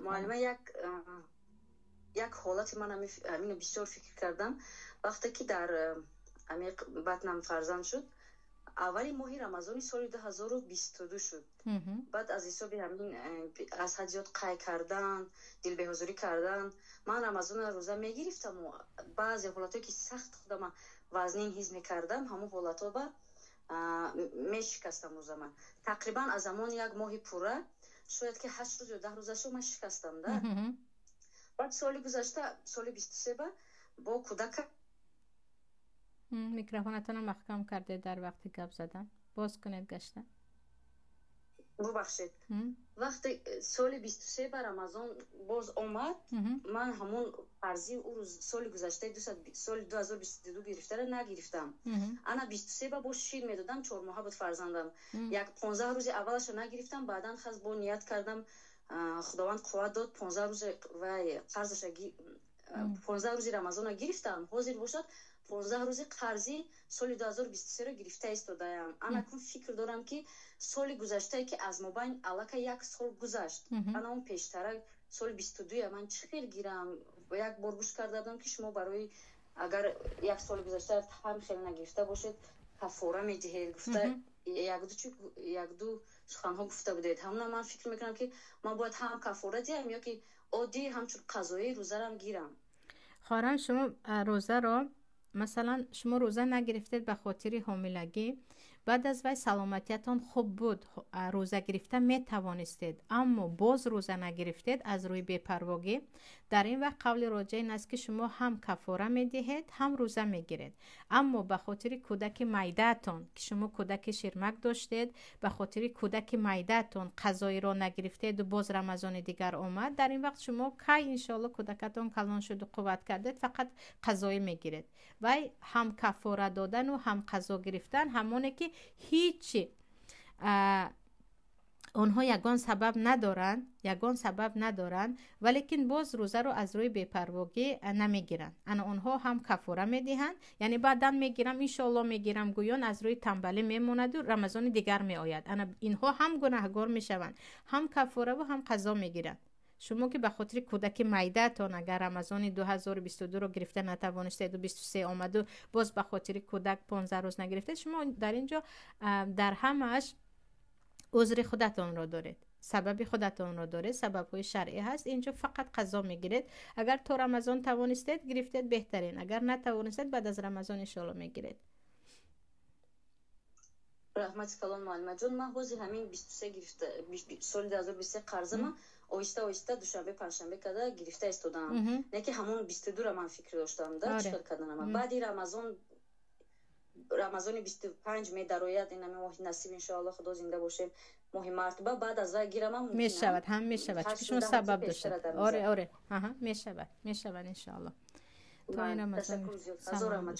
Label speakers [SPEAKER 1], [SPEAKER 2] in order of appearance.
[SPEAKER 1] معلمه یک حالت من همین بسیار فکر کردم وقتی که در عمیق بطنم فرزند شد. اولی ماهی رمضان سال 2022 شد. بعد از حساب همین از حد زیاد قای کردن، دل بهزوری کردن، من رمضان روزه میگرفتم و بعضی حالاتی که سخت خودم وزنین حس میکردم همون حالتا با میشکستم روزه من. تقریبا از زمان یک ماه پوره شاید که 8 روز یا 10 روزش رو من شکستم ده. بعد سال گذشته سال 23 با کودک
[SPEAKER 2] میکروفونتون محکم کرده در وقت گپ زدن. باز کنید گشته.
[SPEAKER 1] ببخشید. وقتی سال 23 بر رمضان باز آمد من همون فرضی او روز سال گذشته سال 2022 گرفته را نگرفتم. انا 23 با شیر میدادم 4 ماه بود فرزندم. یک 15 روز اولش رو نگرفتم بعداً خاص با نیت کردم خداوند قوت داد 15 روز و قرضش 15 روز رمضان رو گرفتم حاضر باشد 15 روز قرضی سال 2023 رو گرفته ایستادم. انا اکنون فکر دارم که سال گذشته که از مابین الکه یک سال گذشت انا اون پیشتره سال 22 من چقدر گیرم و یک بار گوش کرده بودم که شما برای اگر یک سال گذشته هم خیلی نگرفته باشید کفاره میدهید گفته یک دو سخنها گفته بودید. همون من فکر میکنم که ما باید هم کفاره دیم یا که عادی همچون قضایی روزه رو گیرم.
[SPEAKER 2] خواهران شما روزه رو مثلا شما روزه نگرفتید به خاطر حاملگی بعد از وی سلامتیتان خوب بود روزه گرفته می توانستید اما باز روزه نگرفتید از روی بی‌پرواگی در این وقت قول راجح این است که شما هم کفاره می دهید هم روزه می گیرید اما به خاطر کودک معده‌تان که شما کودک شیرمک داشتید به خاطر کودک معده‌تان قضایی را نگرفتید و باز رمضان دیگر آمد در این وقت شما کی ان شاء الله کودکتان کلان شد و قوت کردید فقط قضایی می گیرید و هم کفاره دادن و هم قضا گرفتن همونه که هیچ اونها یگان سبب ندارن ولیکن باز روزه رو از روی بی‌پرواگی نمیگیرن. اونها هم کفاره میدهن یعنی بعداً میگیرم ان شاء الله میگیرم گویان از روی تنبلی میموند و رمضان دیگر میآید. اینها هم گناهگار میشوند هم کفاره و هم قضا میگیرن. شما که به خاطر کودک معده‌تان اگر رمضان 2022 رو گرفته نتوانستید و 23 آمد و باز به خاطر کودک 15 روز نگرفتید شما در اینجا در همش عذر خودتان را دارید سبب خودتان را دارید سبب های شرعی هست اینجا فقط قضا میگیرید. اگر تو رمضان توانستید گرفتید بهترین اگر نتوانستید بعد از رمضان ان شاء الله میگیرید.
[SPEAKER 1] رحمت کلام معلمه جون من بازی همین 23 گرفته سال 2023 قرضم آیسته دوشنبه پنجشنبه کده گرفته استودم نه که همون 22 را من فکر داشتم در چیکار کردنم بعدی رمضان 25 می درآید این ماه نصیب ان شاء الله خدا زنده باشه ماه مرتبه بعد از گیرم
[SPEAKER 2] می شود هم می شود چون شما سبب داشتید. آره میشود ان شاء الله تا این رمضان